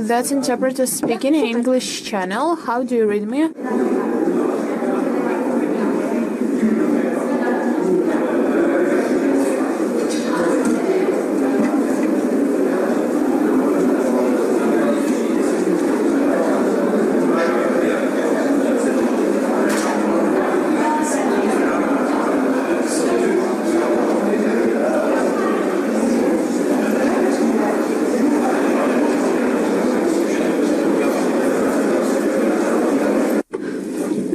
that's interpreter speaking in English channel. How do you read me?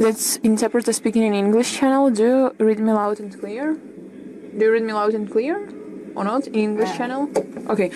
That's interpreter speaking in English channel. Do you read me loud and clear? Do you read me loud and clear? Or not? In English channel? Okay.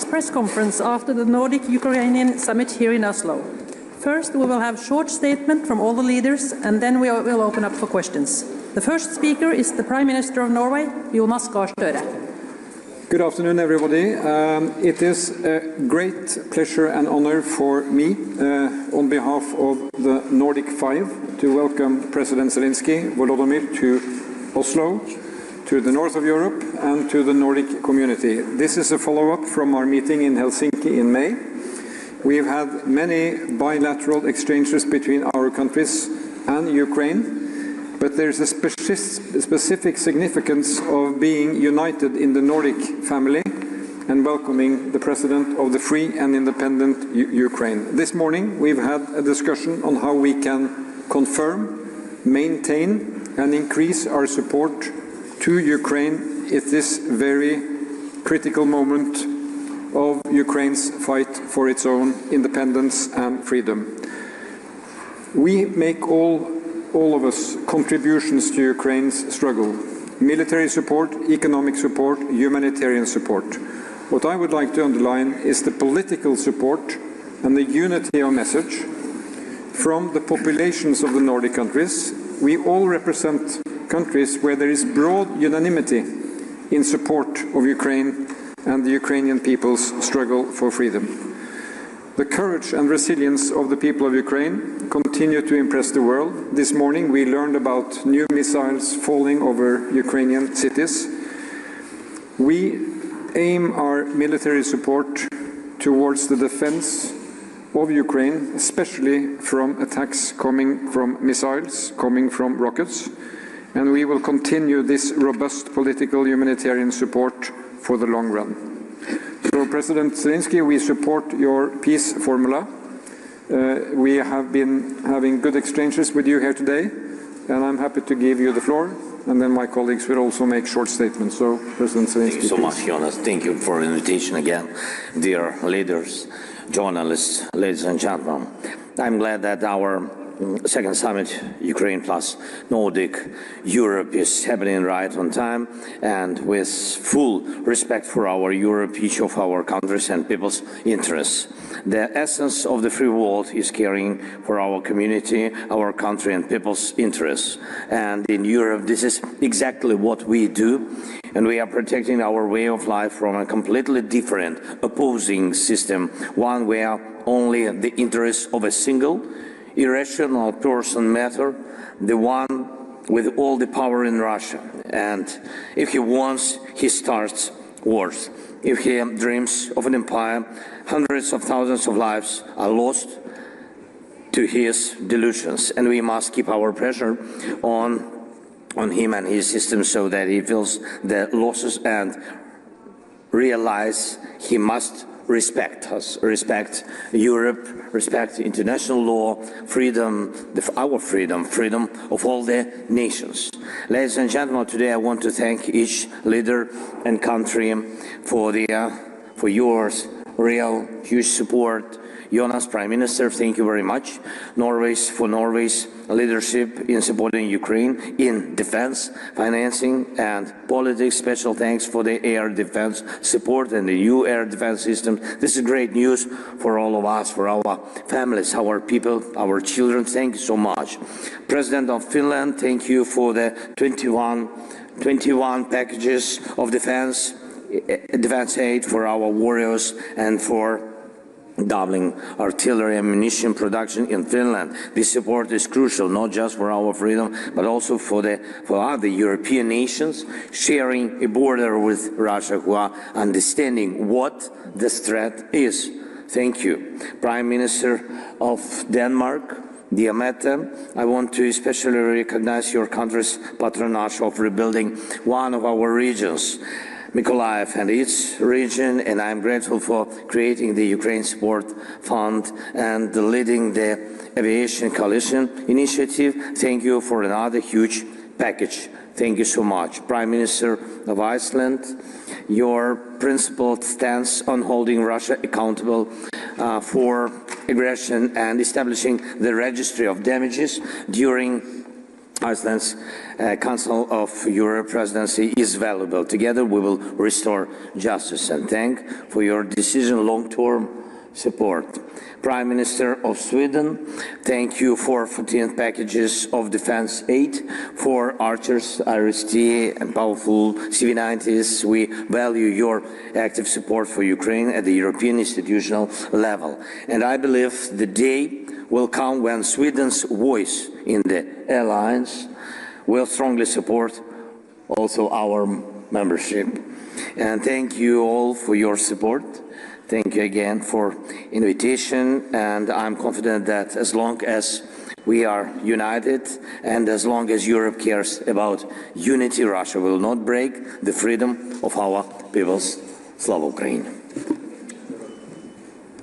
this press conference after the Nordic-Ukrainian summit here in Oslo. First, we will have a short statement from all the leaders, and then we will open up for questions. The first speaker is the Prime Minister of Norway, Jonas Gahr Støre. Good afternoon, everybody. It is a great pleasure and honor for me, on behalf of the Nordic Five, to welcome President Zeleński, Volodymyr, to Oslo, to the north of Europe, and to the Nordic community. This is a follow-up from our meeting in Helsinki in May. We've had many bilateral exchanges between our countries and Ukraine, but there's a specific significance of being united in the Nordic family and welcoming the President of the free and independent Ukraine. This morning we've had a discussion on how we can confirm, maintain and increase our support to Ukraine at this very critical moment of Ukraine's fight for its own independence and freedom. We make all of us contributions to Ukraine's struggle: military support, economic support, humanitarian support. What I would like to underline is the political support and the unity of message from the populations of the Nordic countries. We all represent countries where there is broad unanimity in support of Ukraine and the Ukrainian people's struggle for freedom. The courage and resilience of the people of Ukraine continue to impress the world. This morning we learned about new missiles falling over Ukrainian cities. We aim our military support towards the defense of Ukraine, especially from attacks coming from missiles, coming from rockets, and we will continue this robust political humanitarian support for the long run. So, President Zeleński, we support your peace formula. We have been having good exchanges with you here today, and I'm happy to give you the floor, and then my colleagues will also make short statements. So, President Zeleński, thank you so much, Jonas. Thank you for the invitation again, dear leaders, journalists, ladies and gentlemen. I'm glad that our second summit, Ukraine plus Nordic Europe, is happening right on time and with full respect for our Europe, each of our countries and people's interests. The essence of the free world is caring for our community, our country and people's interests. And in Europe, this is exactly what we do. And we are protecting our way of life from a completely different, opposing system, one where only the interests of a single irrational person matter, the one with all the power in Russia. And if he wants, he starts wars. If he dreams of an empire, hundreds of thousands of lives are lost to his delusions. And we must keep our pressure on him and his system so that he feels the losses and realize he must respect us, respect Europe, respect international law, freedom, our freedom, freedom of all the nations. Ladies and gentlemen, today I want to thank each leader and country for yours real huge support. Jonas, Prime Minister, thank you very much. For Norway's leadership in supporting Ukraine in defense, financing and politics. Special thanks for the air defense support and the new air defense system. This is great news for all of us, for our families, our people, our children. Thank you so much. President of Finland, thank you for the 21 packages of defense aid for our warriors and for doubling artillery ammunition production in Finland. This support is crucial not just for our freedom, but also for other European nations sharing a border with Russia who are understanding what the threat is. Thank you. Prime Minister of Denmark, dear Mette, I want to especially recognize your country's patronage of rebuilding one of our regions, Mykolaiv and its region, and I'm grateful for creating the Ukraine Support Fund and leading the Aviation Coalition initiative. Thank you for another huge package. Thank you so much. Prime Minister of Iceland, your principled stance on holding Russia accountable for aggression and establishing the registry of damages during Iceland's Council of Europe presidency is valuable. Together we will restore justice, and thank for your decision long-term support. Prime Minister of Sweden, thank you for 14 packages of defense aid for Archers, IRIS-T and powerful CV-90s. We value your active support for Ukraine at the European institutional level. And I believe the day will come when Sweden's voice in the alliance will strongly support also our membership. And thank you all for your support. Thank you again for invitation, and I'm confident that as long as we are united and as long as Europe cares about unity, Russia will not break the freedom of our peoples. Slava Ukraine.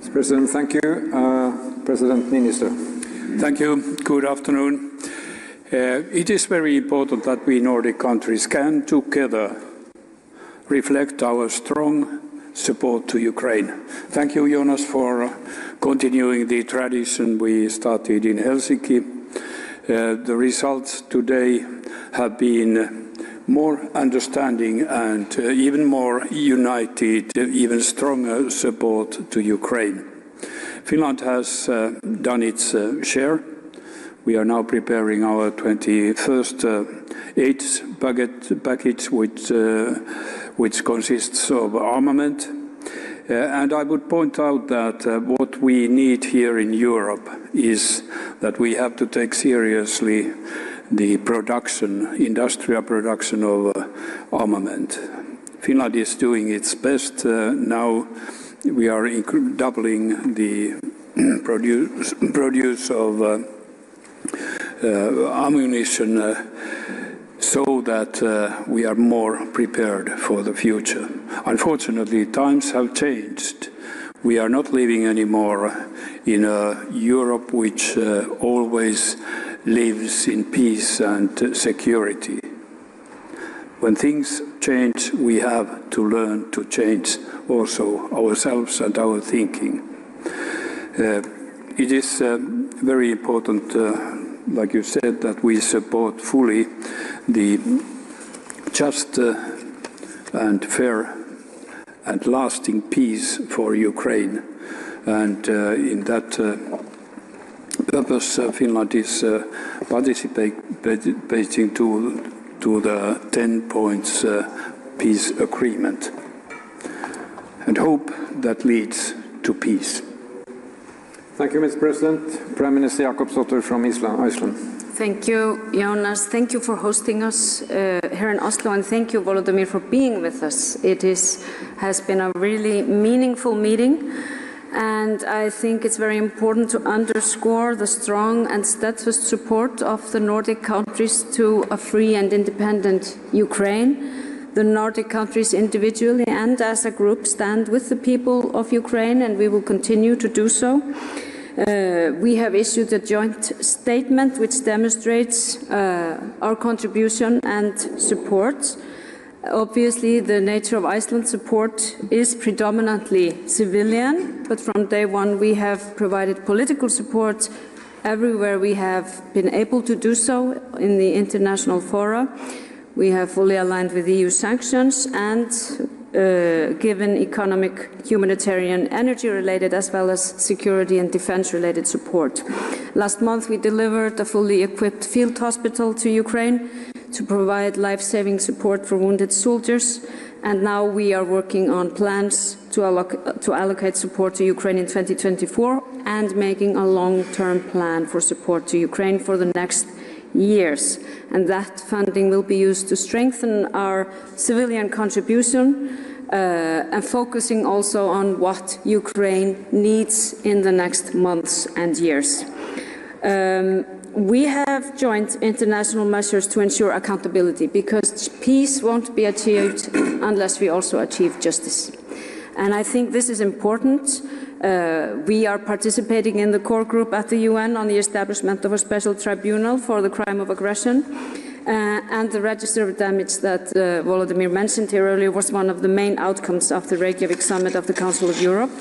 Mr. President, thank you. President Minister. Thank you. Good afternoon. It is very important that we Nordic countries can together reflect our strong support to Ukraine. Thank you, Jonas, for continuing the tradition we started in Helsinki. The results today have been more understanding and even more united, even stronger support to Ukraine. Finland has done its share. We are now preparing our 21st aid package, which consists of armament. And I would point out that what we need here in Europe is that we have to take seriously the industrial production of armament. Finland is doing its best. Now we are doubling the produce of ammunition so that we are more prepared for the future. Unfortunately, times have changed. We are not living anymore in a Europe which always lives in peace and security. When things change, we have to learn to change also ourselves and our thinking. It is very important, like you said, that we support fully the just and fair and lasting peace for Ukraine. And in that purpose, Finland is participating to the 10 points peace agreement, and hope that leads to peace. Thank you, Mr. President. Prime Minister Jakobsdóttir from Iceland. Thank you, Jonas. Thank you for hosting us here in Oslo, and thank you, Volodymyr, for being with us. It has been a really meaningful meeting, and I think it's very important to underscore the strong and steadfast support of the Nordic countries to a free and independent Ukraine. The Nordic countries individually and as a group stand with the people of Ukraine, and we will continue to do so. We have issued a joint statement which demonstrates our contribution and support. Obviously, the nature of Iceland's support is predominantly civilian, but from day one we have provided political support everywhere we have been able to do so in the international fora. We have fully aligned with EU sanctions and given economic, humanitarian, energy-related as well as security and defense-related support. Last month we delivered a fully equipped field hospital to Ukraine to provide life-saving support for wounded soldiers, and now we are working on plans to allocate support to Ukraine in 2024 and making a long-term plan for support to Ukraine for the next years. And that funding will be used to strengthen our civilian contribution and focusing also on what Ukraine needs in the next months and years. We have joint international measures to ensure accountability, because peace won't be achieved unless we also achieve justice. And I think this is important. We are participating in the core group at the UN on the establishment of a special tribunal for the crime of aggression. And the register of damage that Volodymyr mentioned here earlier was one of the main outcomes of the Reykjavik Summit of the Council of Europe.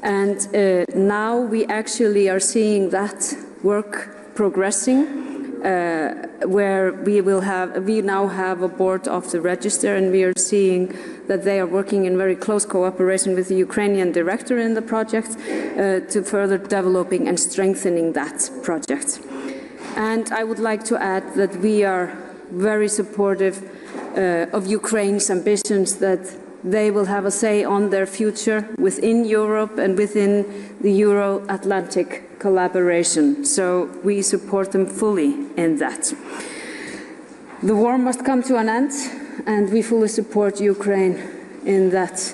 And now we actually are seeing that work progressing. where we now have a board of the register, and we are seeing that they are working in very close cooperation with the Ukrainian director in the project to further developing and strengthening that project. And I would like to add that we are very supportive of Ukraine's ambitions that they will have a say on their future within Europe and within the Euro-Atlantic collaboration. So we support them fully in that. The war must come to an end, and we fully support Ukraine in that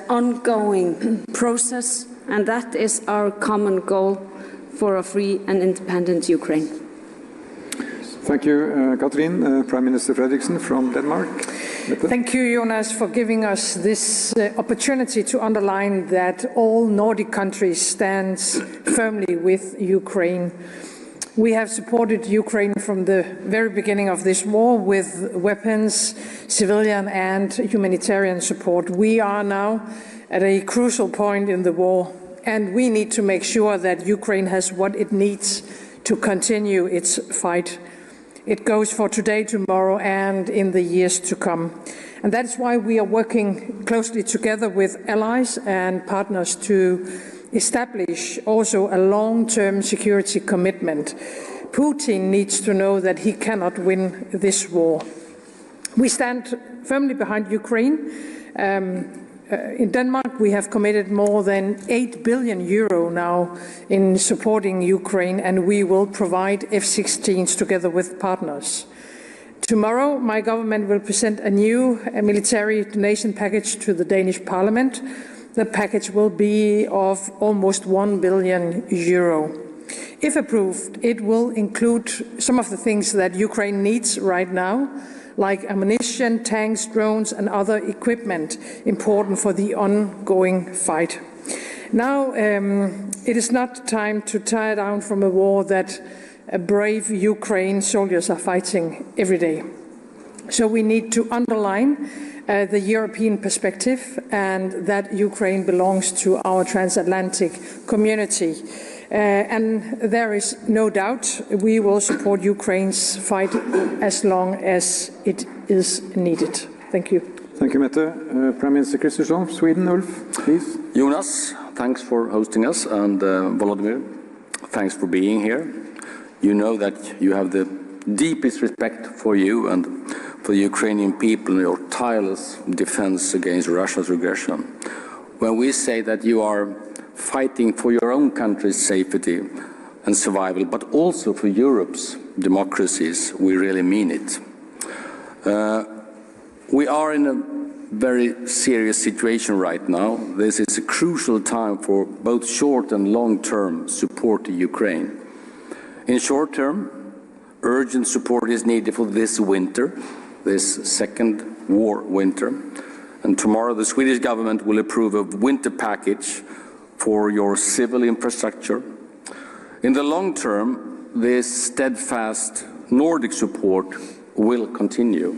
ongoing process, and that is our common goal for a free and independent Ukraine. Thank you, Katrin. Prime Minister Fredriksen from Denmark. Thank you, Jonas, for giving us this opportunity to underline that all Nordic countries stand firmly with Ukraine. We have supported Ukraine from the very beginning of this war with weapons, civilian and humanitarian support. We are now at a crucial point in the war, and we need to make sure that Ukraine has what it needs to continue its fight. It goes for today, tomorrow, and in the years to come. And that's why we are working closely together with allies and partners to establish also a long-term security commitment. Putin needs to know that he cannot win this war. We stand firmly behind Ukraine. In Denmark, we have committed more than 8 billion euro now in supporting Ukraine, and we will provide F-16s together with partners. Tomorrow, my government will present a new military donation package to the Danish Parliament. The package will be of almost 1 billion euro. If approved, it will include some of the things that Ukraine needs right now, like ammunition, tanks, drones, and other equipment important for the ongoing fight. Now, it is not time to tie down from a war that brave Ukraine soldiers are fighting every day. So we need to underline the European perspective and that Ukraine belongs to our transatlantic community. And there is no doubt we will support Ukraine's fight as long as it is needed. Thank you. Thank you, Mette. Prime Minister Kristersson, Sweden. Ulf, please. Jonas, thanks for hosting us, and Volodymyr, thanks for being here. You know that you have the deepest respect for you and for the Ukrainian people and your tireless defense against Russia's aggression. When we say that you are fighting for your own country's safety and survival, but also for Europe's democracies, we really mean it. We are in a very serious situation right now. This is a crucial time for both short and long-term support to Ukraine. In short term, urgent support is needed for this winter, this second war winter. And tomorrow the Swedish government will approve a winter package for your civil infrastructure. In the long term, this steadfast Nordic support will continue.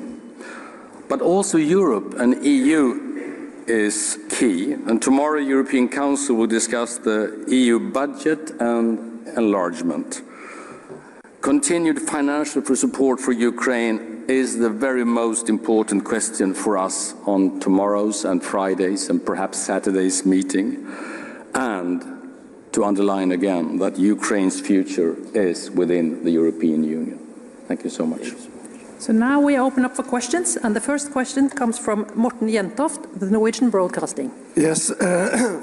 But also Europe and EU is key, and tomorrow European Council will discuss the EU budget and enlargement. Continued financial support for Ukraine is the very most important question for us on tomorrow's and Friday's and perhaps Saturday's meeting. And to underline again that Ukraine's future is within the European Union. Thank you so much. So now we open up for questions, and the first question comes from Morten Jentoft, the Norwegian Broadcasting. Yes,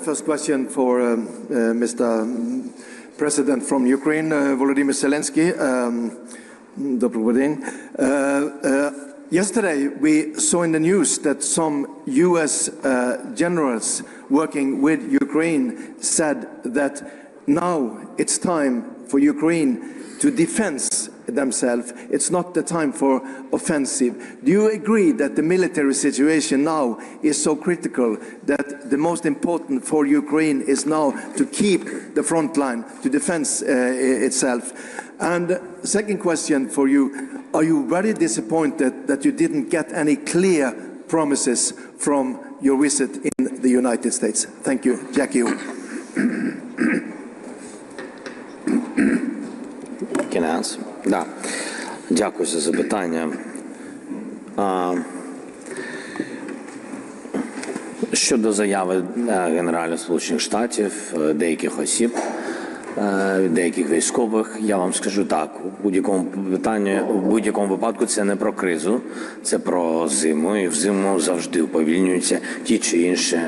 first question for Mr. President from Ukraine, Volodymyr Zeleński. Yesterday, we saw in the news that some U.S. generals working with Ukraine said that now it's time for Ukraine to defend themselves. It's not the time for offensive. Do you agree that the military situation now is so critical that the most important for Ukraine is now to keep the front line, to defend itself? And second question for you, are you very disappointed that you didn't get any clear promises from your visit in the United States? Thank you. Jackie. Кінець. Да. Дякую за запитання. Щодо заяви Генеральних Сполучених Штатів, деяких осіб, деяких військових, я вам скажу так, в будь-якому випадку це не про кризу, це про зиму, і взиму завжди уповільнюються ті чи інші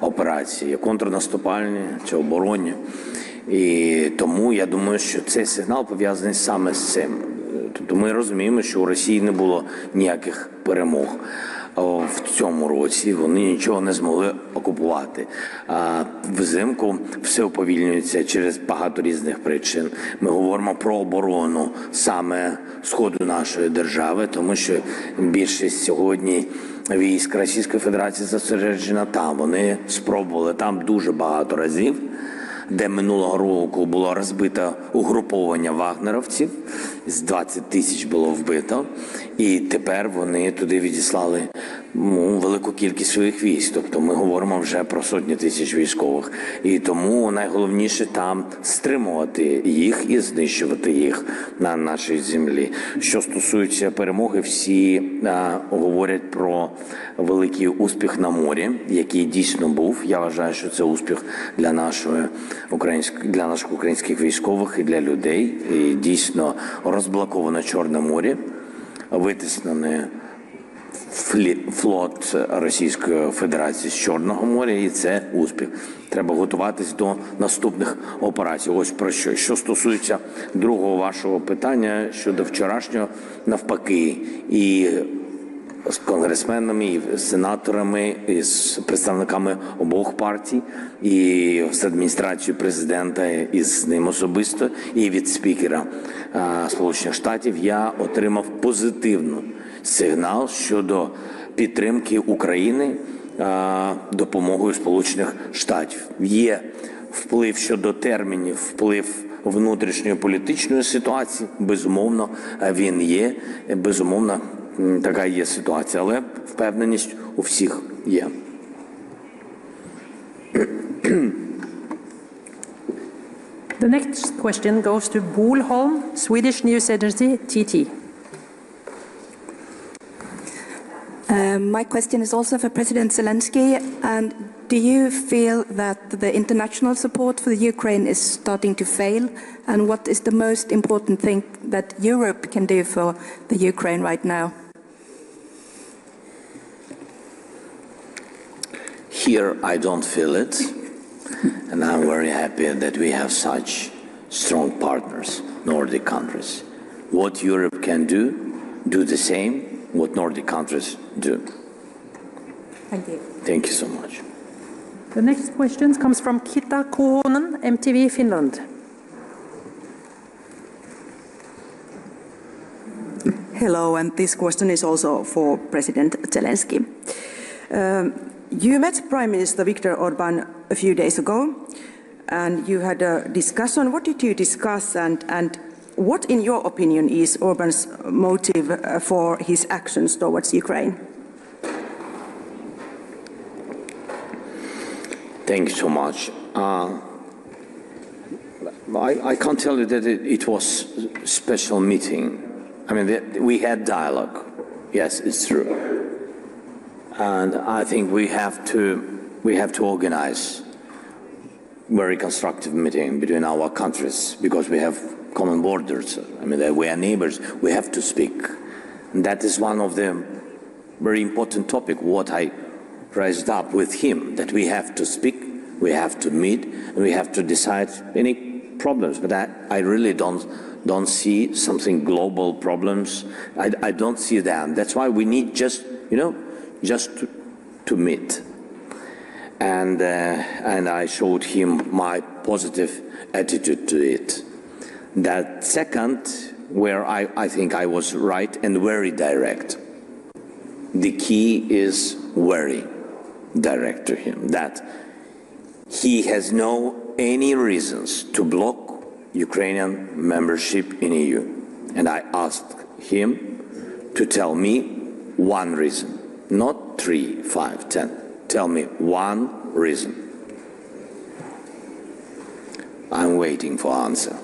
операції, контрнаступальні чи оборонні. І тому я думаю, що цей сигнал пов'язаний саме з цим. Тобто ми розуміємо, що у Росії не було ніяких перемог в цьому році, вони нічого не змогли окупувати. Взимку все уповільнюється через багато різних причин. Ми говоримо про оборону саме сходу нашої держави, тому що більшість сьогодні військ Російської Федерації зосереджена там. Вони спробували там дуже багато разів, де минулого року було розбито угруповання вагнеровців, з 20 тисяч було вбито, і тепер вони туди відіслали велику кількість своїх військ. Тобто ми говоримо вже про сотні тисяч військових. І тому найголовніше там стримувати їх і знищувати їх на нашій землі. Що стосується перемоги, всі говорять про великий успіх на морі, який дійсно був. Я вважаю, що це успіх для наших українських військових і для людей. І дійсно розблоковано Чорне море, витиснений флот Російської Федерації з Чорного моря, і це успіх. Треба готуватись до наступних операцій. Ось про що. Що стосується другого вашого питання щодо вчорашнього, навпаки, і з конгресменами, і з сенаторами, і з представниками обох партій, і з адміністрацією президента, і з ним особисто, і від спікера Сполучених Штатів я отримав позитивний сигнал щодо підтримки України допомогою Сполучених Штатів. Є вплив щодо термінів, вплив внутрішньої політичної ситуації, безумовно, він є, безумовно, така є ситуація, але впевненість у всіх є. The next question goes to Bolholm, Swedish news agency TT. My question is also for President Zelensky. And do you feel that the international support for the Ukraine is starting to fail? And what is the most important thing that Europe can do for the Ukraine right now? Here I don't feel it, and I'm very happy that we have such strong partners, Nordic countries. What Europe can do the same, what Nordic countries do. Thank you. Thank you so much. The next question comes from Kita Kohonen, MTV Finland. Hello, and this question is also for President Zelensky. You met Prime Minister Viktor Orban a few days ago, and you had a discussion. What did you discuss, and what, in your opinion, is Orban's motive for his actions towards Ukraine? Thank you so much. I can't tell you that it was a special meeting. I mean, we had dialogue. Yes, it's true. And I think we have to organize very constructive meeting between our countries because we have common borders. I mean, we are neighbors. We have to speak. And that is one of the very important topic what I raised up with him, that we have to speak, we have to meet, and we have to decide any problems. But I really don't see something global problems. I don't see them. That's why we need just to meet. And I showed him my positive attitude to it. That second, where I think I was right and very direct. The key is very direct to him, that he has no any reasons to block Ukrainian membership in EU. And I asked him to tell me one reason, not 3, 5, 10. Tell me one reason. I'm waiting for answer.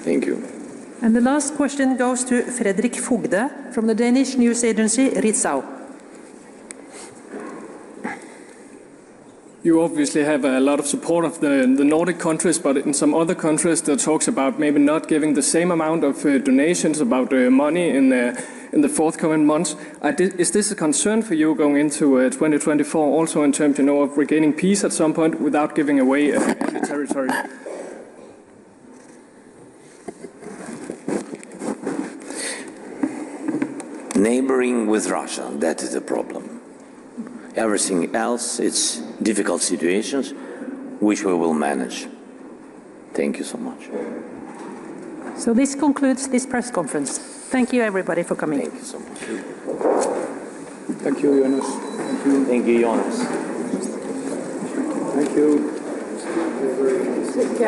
Thank you. And the last question goes to Fredrik Fogde from the Danish news agency Ritzau. You obviously have a lot of support of the Nordic countries, but in some other countries there talks about maybe not giving the same amount of donations, about money in the forthcoming months. Is this a concern for you going into 2024, also in terms, of regaining peace at some point without giving away any territory? Neighboring with Russia, that is the problem. Everything else, it's difficult situations, which we will manage. Thank you so much. So this concludes this press conference. Thank you, everybody, for coming. Thank you so much. Thank you, Jonas. Thank you. Thank you, Jonas. Thank you.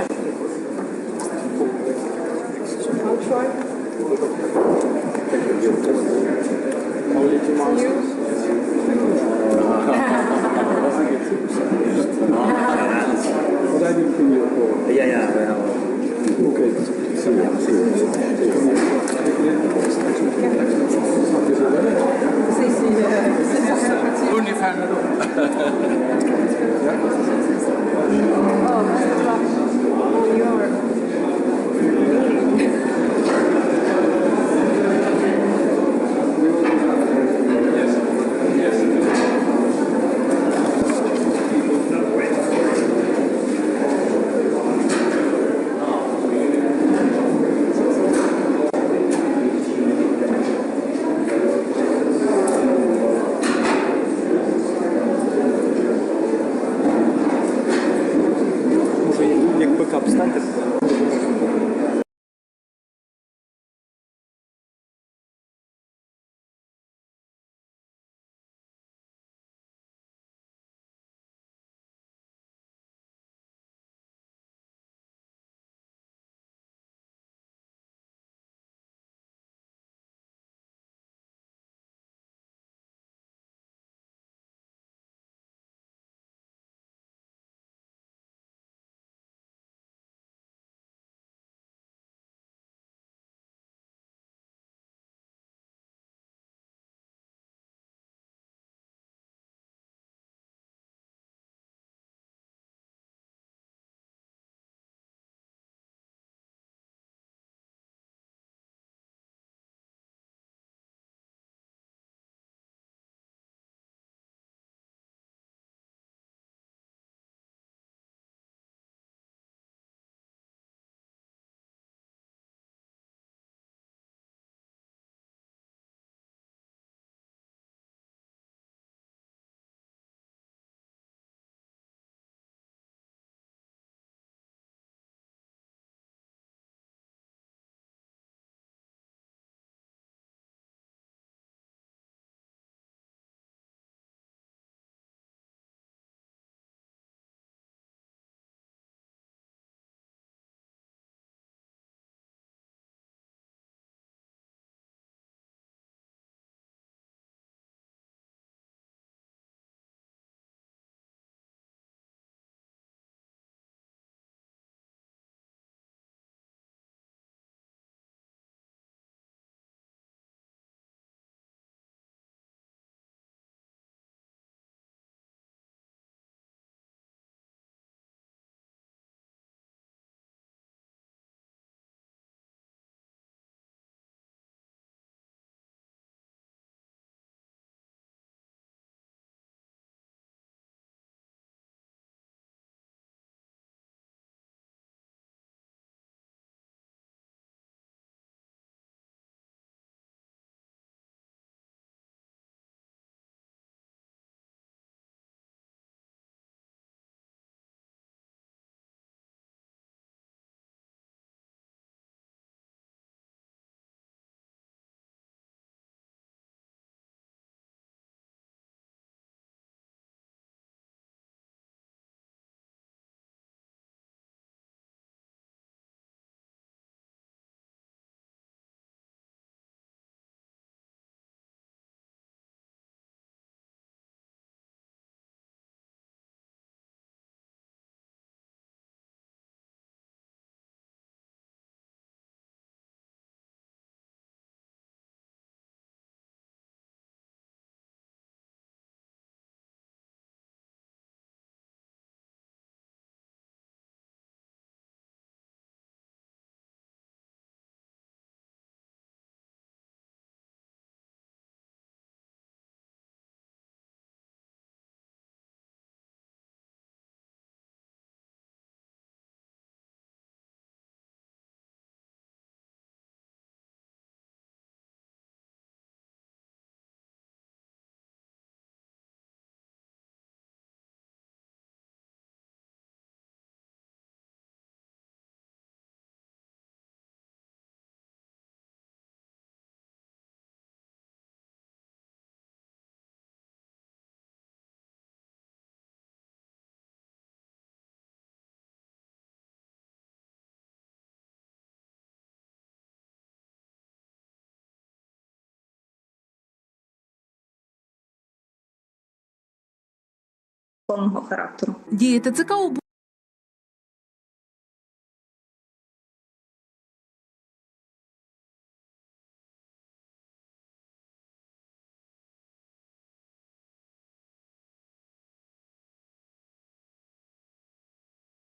повного характеру. Дії ТЦК